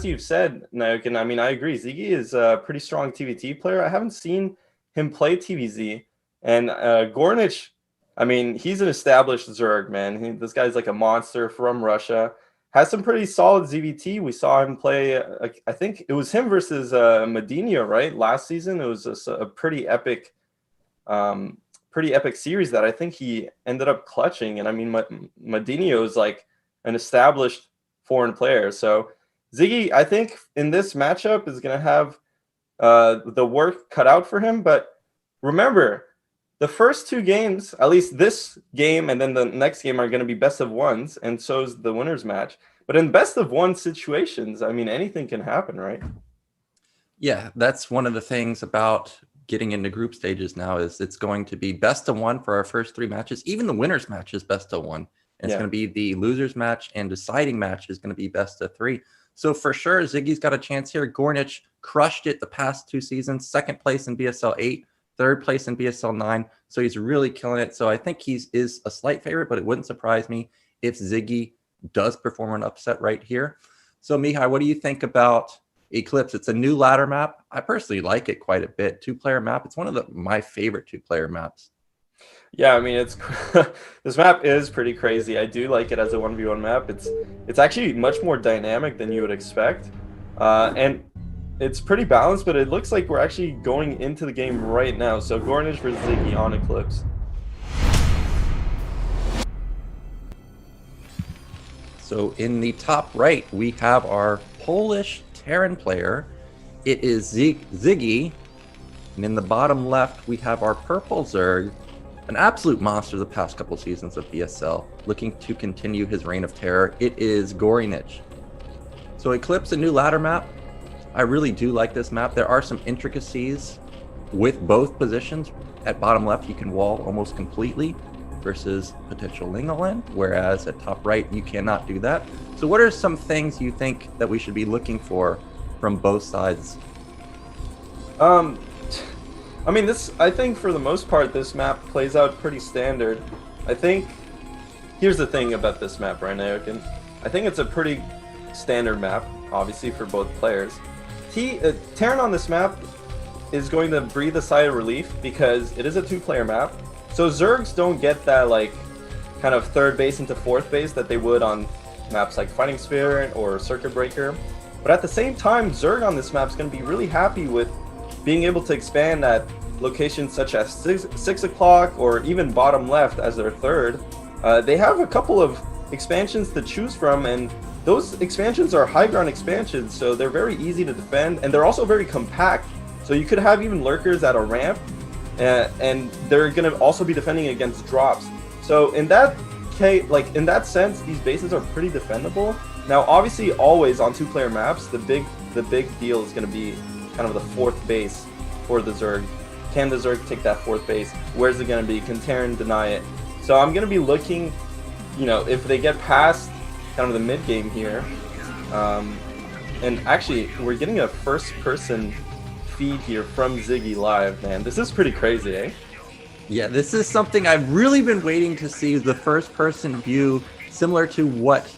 as you've said, Naokin, I mean, I agree. Ziggy is a pretty strong TvT player. I haven't seen him play TvZ. And g0rynich, I mean, he's an established Zerg, man. This guy's like a monster from Russia. Has some pretty solid ZVT. We saw him play, I think it was him versus Medina, right? Last season, it was a pretty epic series that I think he ended up clutching. And I mean, Medina is like an established foreign player. So Ziggy, I think in this matchup is going to have the work cut out for him. But remember, the first two games, at least this game and then the next game, are going to be best of ones, and so is the winners match. But in best of one situations, I mean, anything can happen, right? Yeah, that's one of the things about getting into group stages now is it's going to be best of one for our first three matches. Even the winners match is best of one. And it's going to be the losers match and deciding match is going to be best of three. So for sure, Ziggy's got a chance here. g0rynich crushed it the past two seasons, second place in BSL 8. Third place in BSL 9, so he's really killing it. So I think he is a slight favorite, but it wouldn't surprise me if Ziggy does perform an upset right here. So Mihai, what do you think about Eclipse? It's a new ladder map. I personally like it quite a bit. Two-player map. It's one of my favorite two-player maps. Yeah, I mean, it's this map is pretty crazy. I do like it as a 1v1 map. It's actually much more dynamic than you would expect, and it's pretty balanced, but it looks like we're actually going into the game right now. So g0rynich versus Ziggy on Eclipse. So in the top right, we have our Polish Terran player. It is Ziggy. And in the bottom left, we have our purple Zerg, an absolute monster the past couple seasons of BSL, looking to continue his reign of terror. It is g0rynich. So Eclipse, a new ladder map. I really do like this map. There are some intricacies with both positions. At bottom left, you can wall almost completely versus potential Lingoland, whereas at top right, you cannot do that. So what are some things you think that we should be looking for from both sides? I mean, I think for the most part, this map plays out pretty standard. I think, here's the thing about this map right now, I think it's a pretty standard map, obviously, for both players. Terran on this map is going to breathe a sigh of relief because it is a two-player map. So Zergs don't get that like kind of third base into fourth base that they would on maps like Fighting Spirit or Circuit Breaker. But at the same time, Zerg on this map is going to be really happy with being able to expand at locations such as 6 o'clock or even bottom left as their third. They have a couple of expansions to choose from, and those expansions are high ground expansions, so they're very easy to defend, and they're also very compact. So you could have even lurkers at a ramp, and they're going to also be defending against drops. So in that case, like in that sense, these bases are pretty defendable. Now, obviously, always on two-player maps, the big deal is going to be kind of the fourth base for the Zerg. Can the Zerg take that fourth base? Where's it going to be? Can Terran deny it? So I'm going to be looking, you know, if they get past kind of the mid game here, and actually we're getting a first-person feed here from Ziggy live, man. This is pretty crazy, eh? Yeah, this is something I've really been waiting to see, the first-person view, similar to what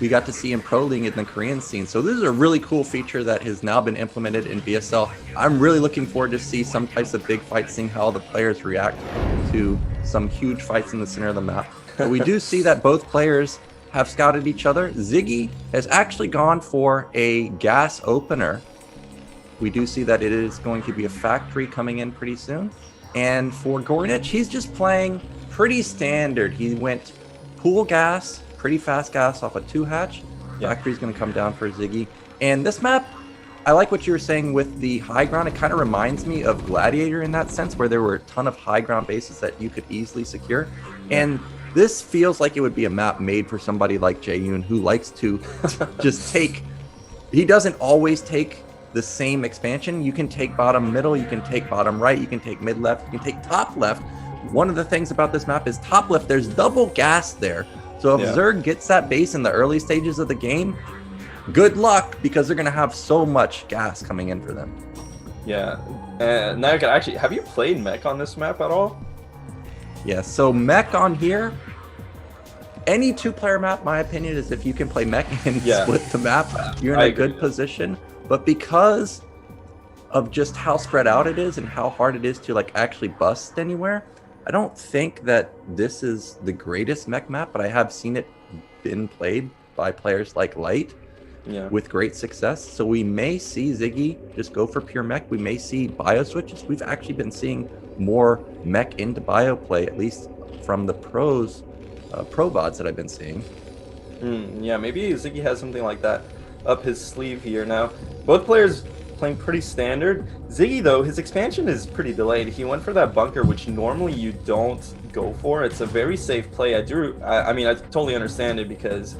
we got to see in Pro League in the Korean scene. So this is a really cool feature that has now been implemented in BSL. I'm really looking forward to see some types of big fights, seeing how the players react to some huge fights in the center of the map. But we do see that both players have scouted each other. Ziggy has actually gone for a gas opener. We do see that it is going to be a factory coming in pretty soon. And for g0rynich, he's just playing pretty standard. He went pool gas, pretty fast gas off a 2-hatch. Factory's going to come down for Ziggy. And this map, I like what you were saying with the high ground. It kind of reminds me of Gladiator in that sense, where there were a ton of high ground bases that you could easily secure. And this feels like it would be a map made for somebody like g0rynich, who likes to just take... He doesn't always take the same expansion. You can take bottom middle, you can take bottom right, you can take mid left, you can take top left. One of the things about this map is top left, there's double gas there. So if Zerg gets that base in the early stages of the game, good luck, because they're going to have so much gas coming in for them. Yeah. Now, actually, have you played mech on this map at all? Yeah, so mech on here, any two-player map, my opinion, is if you can play mech and split the map, you're in a good position. But because of just how spread out it is and how hard it is to like actually bust anywhere, I don't think that this is the greatest mech map, but I have seen it been played by players like Light with great success. So we may see Ziggy just go for pure mech. We may see bio switches. We've actually been seeing more mech into bio play, at least from the pros, pro VODs that I've been seeing. Yeah, maybe Ziggy has something like that up his sleeve here. Now, both players playing pretty standard. Ziggy, though, his expansion is pretty delayed. He went for that bunker, which normally you don't go for. It's a very safe play. I mean, I totally understand it because,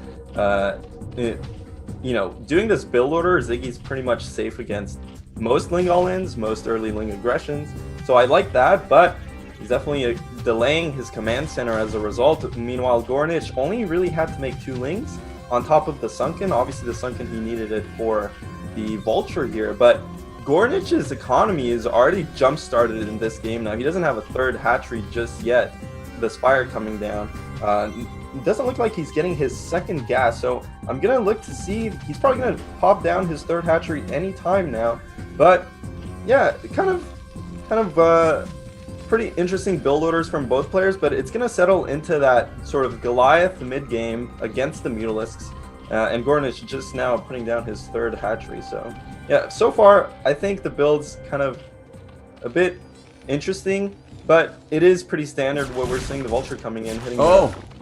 you know, doing this build order, Ziggy's pretty much safe against most Ling all-ins, most early Ling aggressions. So I like that, but he's definitely delaying his command center as a result. Meanwhile, g0rynich only really had to make 2 Lings on top of the Sunken. Obviously, the Sunken, he needed it for the Vulture here, but g0rynich's economy is already jump-started in this game now. He doesn't have a 3rd hatchery just yet. The Spire coming down. It doesn't look like he's getting his 2nd gas, so I'm gonna look to see. He's probably gonna pop down his 3rd hatchery anytime now. But yeah, kind of pretty interesting build orders from both players, but it's gonna settle into that sort of Goliath mid game against the Mutalisks. And g0rynich just now putting down his 3rd hatchery. So yeah, so far I think the build's kind of a bit interesting, but it is pretty standard what we're seeing. The Vulture coming in, hitting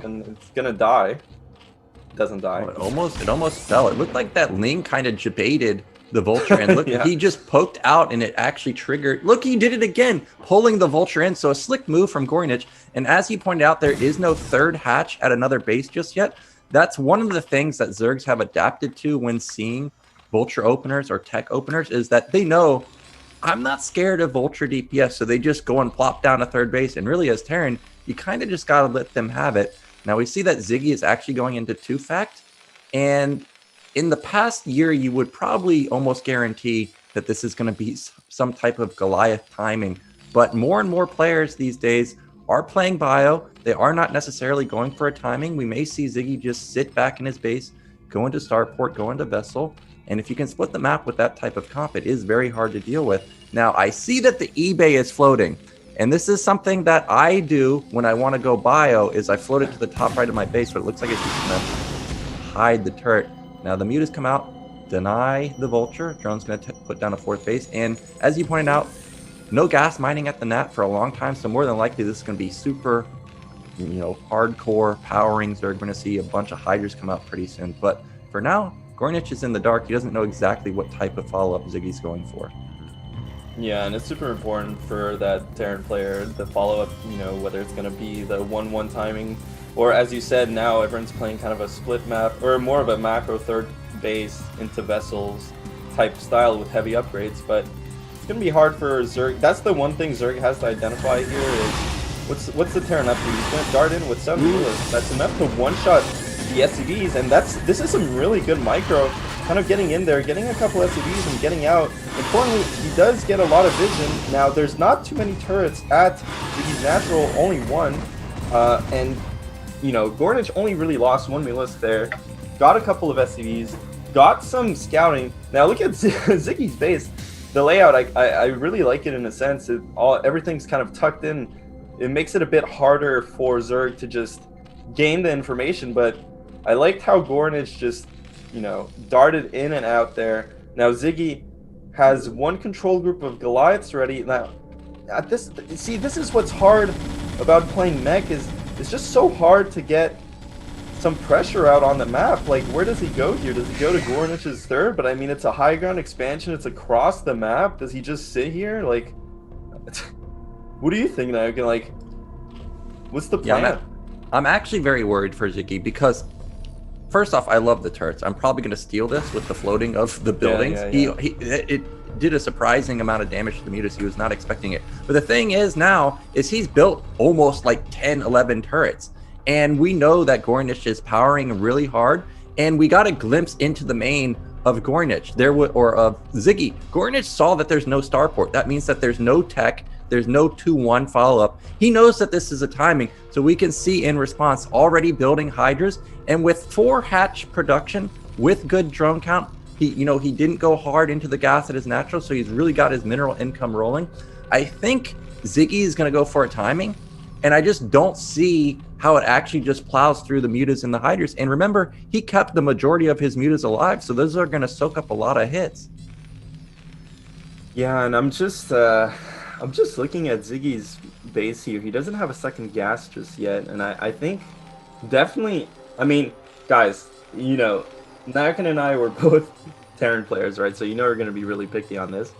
and it's gonna die. It doesn't die. Oh, it almost fell. It looked like that Ling kind of debated the Vulture, and look, he just poked out and it actually triggered. Look, he did it again, pulling the Vulture in. So a slick move from g0rynich. And as he pointed out, there is no 3rd hatch at another base just yet. That's one of the things that Zergs have adapted to when seeing Vulture openers or tech openers, is that they know I'm not scared of Vulture DPS, so they just go and plop down a 3rd base. And really, as Terran, you kind of just got to let them have it. Now we see that Ziggy is actually going into 2-fact, and in the past year, you would probably almost guarantee that this is going to be some type of Goliath timing. But more and more players these days are playing bio. They are not necessarily going for a timing. We may see Ziggy just sit back in his base, go into starport, go into vessel. And if you can split the map with that type of comp, it is very hard to deal with. Now, I see that the eBay is floating. And this is something that I do when I want to go bio, is I float it to the top right of my base, but it looks like it's just going to hide the turret. Now, the mutas come out, deny the Vulture. Drone's going to put down a 4th base. And as you pointed out, no gas mining at the NAT for a long time, so more than likely this is going to be super, you know, hardcore powering. So we're going to see a bunch of hydras come out pretty soon. But for now, g0rynich is in the dark. He doesn't know exactly what type of follow-up Ziggy's going for. Yeah, and it's super important for that Terran player, the follow-up, you know, whether it's going to be the 1-1 timing, or as you said, now everyone's playing kind of a split map, or more of a macro 3rd base into vessels type style with heavy upgrades, but it's going to be hard for Zerg. That's the one thing Zerg has to identify here is what's the Terran up to? He's going to dart in with 7 Mutas. That's enough to one-shot the SCVs, and this is some really good micro, kind of getting in there, getting a couple SCVs and getting out. Importantly, he does get a lot of vision. Now, there's not too many turrets at Ziggy's natural, only 1, and you know, g0rynich only really lost 1 Mutalisk there, got a couple of SCVs, got some scouting. Now look at Ziggy's base. The layout, I really like it in a sense. Everything's kind of tucked in. It makes it a bit harder for Zerg to just gain the information, but I liked how g0rynich just, you know, darted in and out there. Now Ziggy has 1 control group of Goliaths ready. Now, at this, see, this is what's hard about playing mech, is it's just so hard to get some pressure out on the map. Like, where does he go here? Does he go to g0rynich's 3rd? But I mean, it's a high ground expansion. It's across the map. Does he just sit here? Like, what do you think now? Like, what's the plan? Yeah, I'm actually very worried for Ziggy because, first off, I love the turrets. I'm probably going to steal this with the floating of the buildings. It did a surprising amount of damage to the mutas. He was not expecting it. But the thing is now, is he's built almost like 10, 11 turrets. And we know that g0rynich is powering really hard. And we got a glimpse into the main of g0rynich, or of Ziggy. g0rynich saw that there's no starport. That means that there's no tech There's no 2-1 follow-up. He knows that this is a timing, so we can see in response already building hydras, and with 4 hatch production with good drone count, he didn't go hard into the gas at his natural, so he's really got his mineral income rolling. I think Ziggy is going to go for a timing, and I just don't see how it actually just plows through the mutas and the hydras. And remember, he kept the majority of his mutas alive, so those are going to soak up a lot of hits. Yeah, and I'm just looking at Ziggy's base here. He doesn't have a second gas just yet, and I think definitely. I mean, guys, Nayakin and I were both Terran players, right? So we're going to be really picky on this.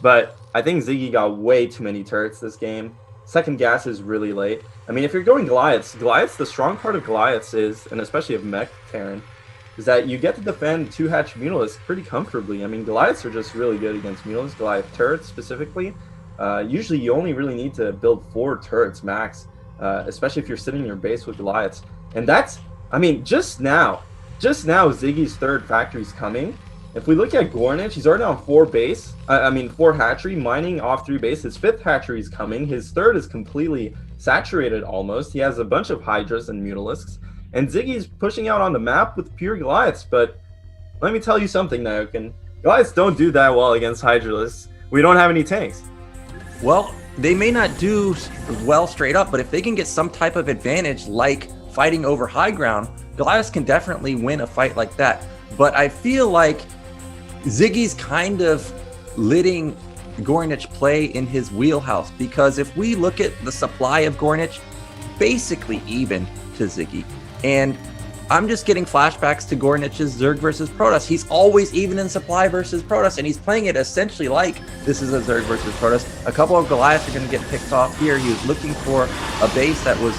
But I think Ziggy got way too many turrets this game. Second gas is really late. I mean, if you're going Goliaths, the strong part of Goliaths is, and especially of mech Terran, is that you get to defend 2-hatch Mutalisks pretty comfortably. I mean, Goliaths are just really good against Mutalisks. Goliath turrets specifically, usually you only really need to build 4 turrets max, especially if you're sitting in your base with Goliaths. And that's, I mean, just now Ziggy's 3rd factory's coming. If we look at g0rynich, he's already on 4 hatchery, mining off 3 base. His 5th hatchery is coming. His 3rd is completely saturated almost. He has a bunch of hydras and Mutalisks. And Ziggy's pushing out on the map with pure Goliaths. But let me tell you something, Nayokin. Goliaths don't do that well against hydralisks. We don't have any tanks. Well, they may not do well straight up, but if they can get some type of advantage like fighting over high ground, Goliaths can definitely win a fight like that. But I feel like Ziggy's kind of letting g0rynich play in his wheelhouse, because if we look at the supply of g0rynich, basically even to Ziggy. And I'm just getting flashbacks to g0rynich's Zerg versus Protoss. He's always even in supply versus Protoss, and he's playing it essentially like this is a Zerg versus Protoss. A couple of Goliaths are going to get picked off here. He was looking for a base that was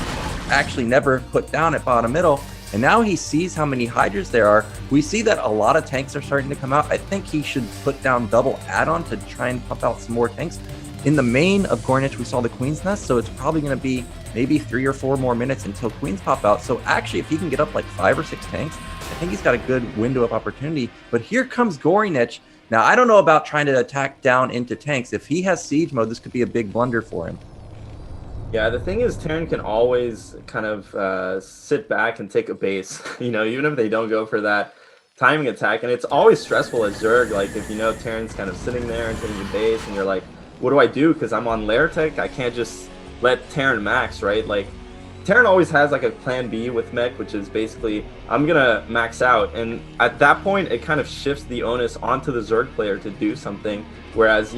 actually never put down at bottom middle. And now he sees how many hydras there are. We see that a lot of tanks are starting to come out. I think he should put down double add-on to try and pump out some more tanks. In the main of g0rynich, we saw the Queen's Nest, so it's probably going to be maybe 3 or 4 more minutes until Queens pop out. So actually, if he can get up like 5 or 6 tanks, I think he's got a good window of opportunity. But here comes g0rynich. Now, I don't know about trying to attack down into tanks. If he has siege mode, this could be a big blunder for him. Yeah, the thing is, Terran can always kind of sit back and take a base, even if they don't go for that timing attack. And it's always stressful as Zerg, like if Terran's kind of sitting there and taking the base, and you're like, what do I do? Because I'm on lair tech, I can't just let Terran max, right? Like, Terran always has like a plan B with mech, which is basically, I'm gonna max out. And at that point, it kind of shifts the onus onto the Zerg player to do something. Whereas,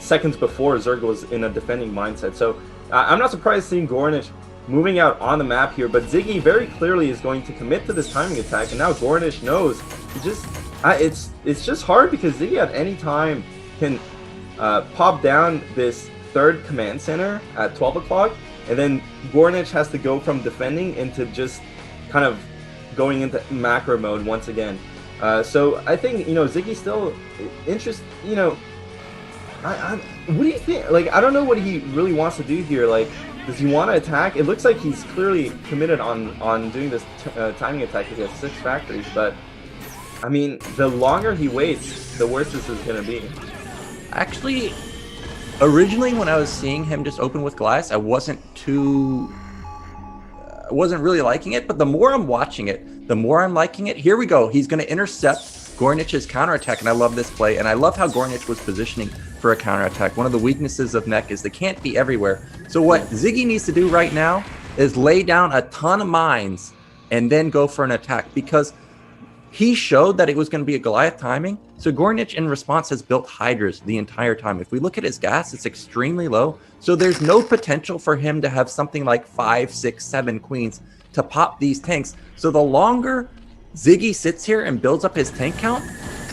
seconds before, Zerg was in a defending mindset. So I'm not surprised seeing g0rynich moving out on the map here, but Ziggy very clearly is going to commit to this timing attack, and now g0rynich knows. It's just hard because Ziggy at any time can pop down this 3rd command center at 12 o'clock, and then g0rynich has to go from defending into just kind of going into macro mode once again. So I think Ziggy's still interested. What do you think? Like, I don't know what he really wants to do here. Like, does he want to attack? It looks like he's clearly committed on doing this timing attack because he has 6 factories. But I mean, the longer he waits, the worse this is going to be. Actually, originally when I was seeing him just open with Goliath, I wasn't really liking it. But the more I'm watching it, the more I'm liking it. Here we go. He's going to intercept g0rynич's counterattack, and I love this play. And I love how g0rynich was positioning for a counterattack. One of the weaknesses of mech is they can't be everywhere. So what Ziggy needs to do right now is lay down a ton of mines and then go for an attack, because he showed that it was going to be a Goliath timing. So g0rynich in response has built hydras the entire time. If we look at his gas, it's extremely low. So there's no potential for him to have something like 5, 6, 7 queens to pop these tanks. So the longer Ziggy sits here and builds up his tank count,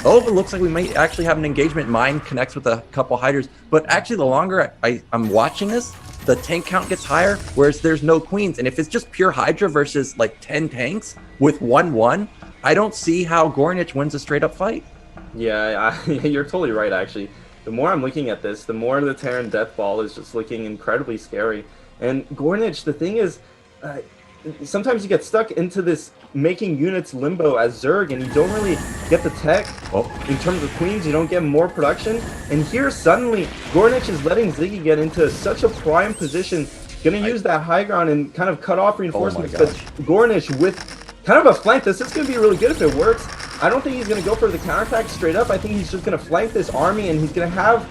it looks like we might actually have an engagement. Mine connects with a couple hydras, but actually the longer I'm watching this, the tank count gets higher, whereas there's no queens. And if it's just pure hydra versus like 10 tanks with 1-1, I don't see how g0rynich wins a straight up fight. Yeah, you're totally right, actually. The more I'm looking at this, the more the Terran Death Ball is just looking incredibly scary. And g0rynich, the thing is, sometimes you get stuck into this making units limbo as Zerg, and you don't really get the tech. In terms of queens, you don't get more production. And here suddenly, g0rynich is letting Ziggy get into such a prime position, gonna use that high ground and kind of cut off reinforcements. But g0rynich with kind of a flank, this is gonna be really good if it works. I don't think he's gonna go for the counterattack straight up. I think he's just gonna flank this army, and he's gonna have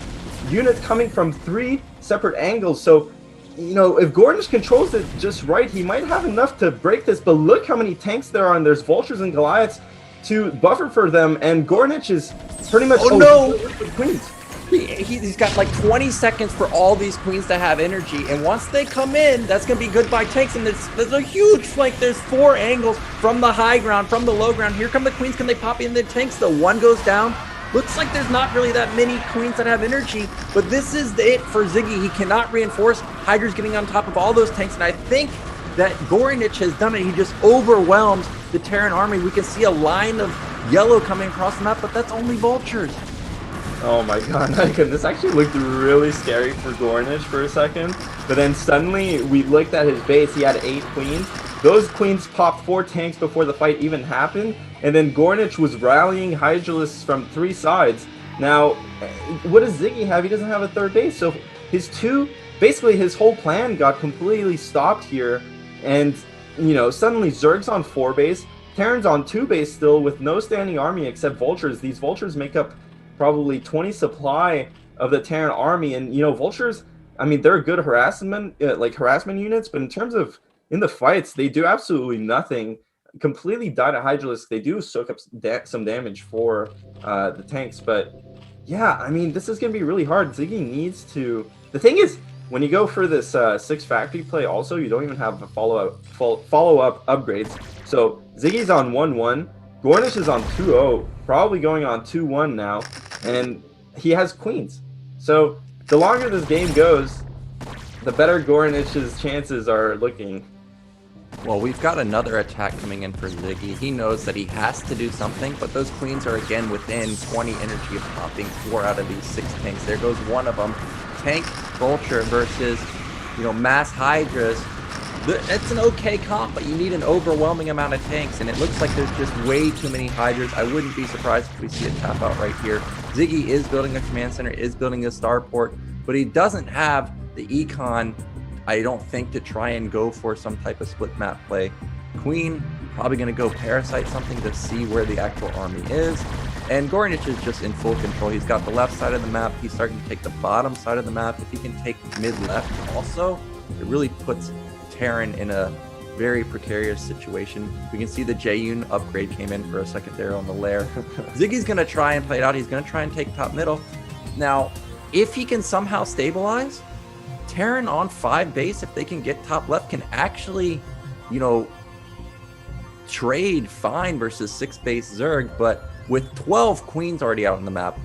units coming from 3 separate angles. So, you know, if g0rynich controls it just right, he might have enough to break this. But look how many tanks there are, and there's vultures and Goliaths to buffer for them, and g0rynich is pretty much queens. He's got like 20 seconds for all these queens to have energy, and once they come in, that's going to be goodbye tanks. And there's a huge flank. There's 4 angles from the high ground, from the low ground. Here come the queens. Can they pop in the tanks? The one goes down. Looks like there's not really that many queens that have energy, but this is it for Ziggy. He cannot reinforce. Hydra's getting on top of all those tanks, and I think that g0rynich has done it. He just overwhelms the Terran army. We can see a line of yellow coming across the map, but that's only vultures. Oh my god, this actually looked really scary for g0rynich for a second, but then suddenly we looked at his base. He had 8 queens. Those queens popped 4 tanks before the fight even happened, and then g0rynich was rallying hydralists from 3 sides. Now, what does Ziggy have? He doesn't have a 3rd base, so basically his whole plan got completely stopped here, and, you know, suddenly Zerg's on 4 base, Terran's on 2 base still with no standing army except vultures. These vultures make up probably 20 supply of the Terran army, and, you know, vultures, I mean, they're good harassment units, but in terms of in the fights, they do absolutely nothing. Completely die to hydralists. They do soak up some damage for the tanks, but yeah, I mean, this is gonna be really hard. Ziggy needs to. The thing is, when you go for this 6 factory play, also you don't even have a follow-up upgrades. So Ziggy's on 1-1, g0rynich is on 2-0, probably going on 2-1 now, and he has queens. So the longer this game goes, the better g0rynich's chances are looking. Well, we've got another attack coming in for Ziggy. He knows that he has to do something, but those queens are again within 20 energy of popping 4 out of these 6 tanks. There goes one of them. Tank vulture versus, you know, mass hydras. It's an okay comp, but you need an overwhelming amount of tanks, and it looks like there's just way too many hydras. I wouldn't be surprised if we see a tap out right here. Ziggy is building a command center, is building a starport, but he doesn't have the econ, I don't think, to try and go for some type of split map play. Queen, probably going to go parasite something to see where the actual army is. And g0rynich is just in full control. He's got the left side of the map. He's starting to take the bottom side of the map. If he can take mid-left also, it really puts Terran in a very precarious situation. We can see the g0rynich upgrade came in for a secondary on the lair. Ziggy's going to try and play it out. He's going to try and take top middle. Now, if he can somehow stabilize, Terran on 5 base, if they can get top left, can actually, you know, trade fine versus 6 base Zerg. But with 12 queens already out on the map,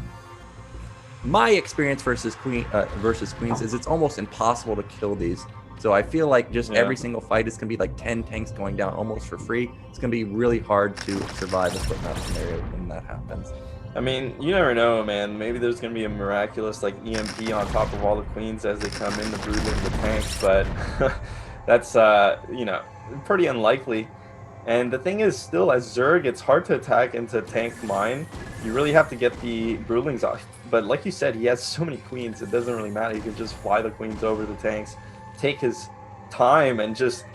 my experience versus queens is it's almost impossible to kill these. So I feel like just every single fight is going to be like 10 tanks going down almost for free. It's going to be really hard to survive a split map scenario when that happens. I mean, you never know, man. Maybe there's going to be a miraculous, like, EMP on top of all the queens as they come in to brood into the tanks, but that's, you know, pretty unlikely. And the thing is, still, as Zerg, it's hard to attack into tank mine. You really have to get the broodlings off. But like you said, he has so many queens, it doesn't really matter. He can just fly the queens over the tanks, take his time, and just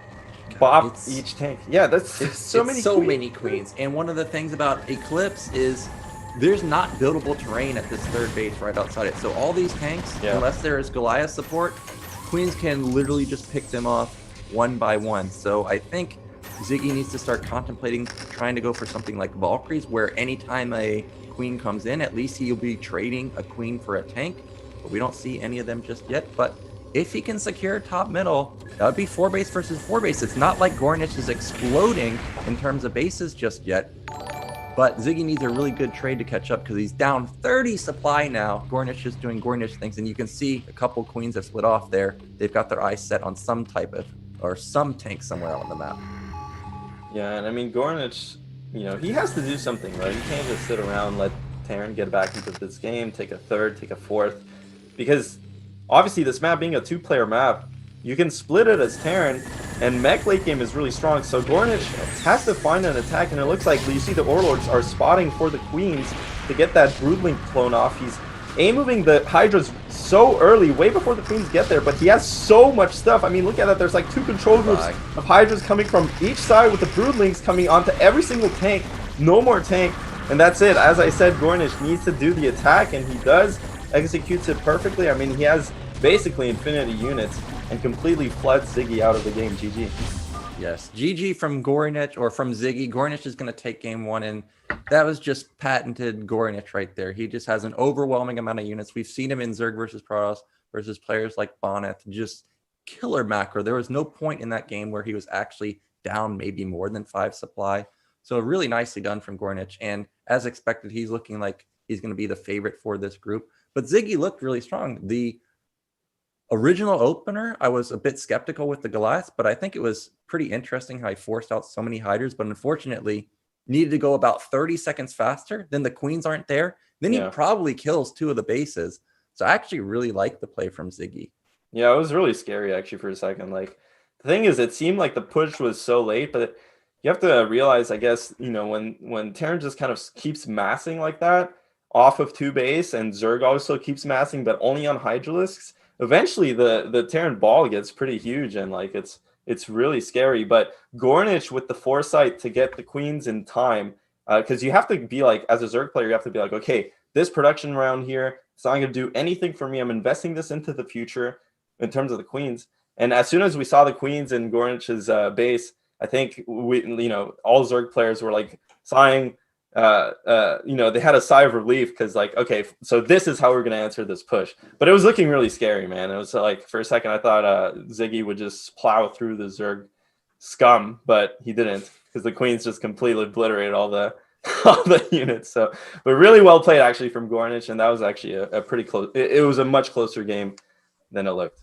bop each tank. Yeah, that's so many queens. And one of the things about Eclipse is there's not buildable terrain at this 3rd base right outside it. So all these tanks, unless there is Goliath support, queens can literally just pick them off one by one. So I think Ziggy needs to start contemplating trying to go for something like Valkyries, where anytime a queen comes in, at least he'll be trading a queen for a tank. But we don't see any of them just yet. But if he can secure top middle, that would be 4 base versus 4 base. It's not like g0rynich is exploding in terms of bases just yet. But Ziggy needs a really good trade to catch up because he's down 30 supply now. g0rynich is doing g0rynich things, and you can see a couple queens have split off there. They've got their eyes set on some type of, or some tank somewhere on the map. Yeah, and I mean, g0rynich, you know, he has to do something, right? He can't just sit around and let Terran get back into this game, take a 3rd, take a 4th. Because, obviously, this map being a 2-player map, you can split it as Terran, and mech late game is really strong. So g0rynich has to find an attack, and it looks like you see the Warlords are spotting for the Queens to get that Broodlink clone off. He's A-moving the Hydras so early, way before the Queens get there, but he has so much stuff. I mean, look at that. There's like 2 control groups of Hydras coming from each side with the Broodlings coming onto every single tank. No more tank, and that's it. As I said, g0rynich needs to do the attack, and he does. Executes it perfectly. I mean, he has basically infinity units and completely floods Ziggy out of the game. GG. Yes, GG from g0rynich, or from Ziggy. g0rynich is going to take game 1, and that was just patented g0rynich right there. He just has an overwhelming amount of units. We've seen him in Zerg versus Protoss versus players like Boneth. Just killer macro. There was no point in that game where he was actually down maybe more than 5 supply. So really nicely done from g0rynich. And as expected, he's looking like he's going to be the favorite for this group. But Ziggy looked really strong. The original opener, I was a bit skeptical with the Goliath, but I think it was pretty interesting how he forced out so many hiders, but unfortunately needed to go about 30 seconds faster. Then the Queens aren't there. Then he probably kills 2 of the bases. So I actually really like the play from Ziggy. Yeah, it was really scary actually for a second. Like, the thing is, it seemed like the push was so late, but you have to realize, I guess, you know, when Terran just kind of keeps massing like that off of 2 base, and Zerg also keeps massing, but only on Hydralisks, eventually the Terran ball gets pretty huge, and like it's really scary. But g0rynich with the foresight to get the Queens in time, because you have to be like, as a Zerg player, you have to be like, okay, this production round here, it's not going to do anything for me. I'm investing this into the future in terms of the Queens. And as soon as we saw the Queens in g0rynich's base, I think all Zerg players were like sighing. They had a sigh of relief, because like, okay, so this is how we're gonna answer this push. But it was looking really scary, man. It was like, for a second I thought Ziggy would just plow through the Zerg scum, but he didn't, because the Queens just completely obliterated all the units. So, but really well played actually from g0rynich, and that was actually a pretty close. It was a much closer game than it looked.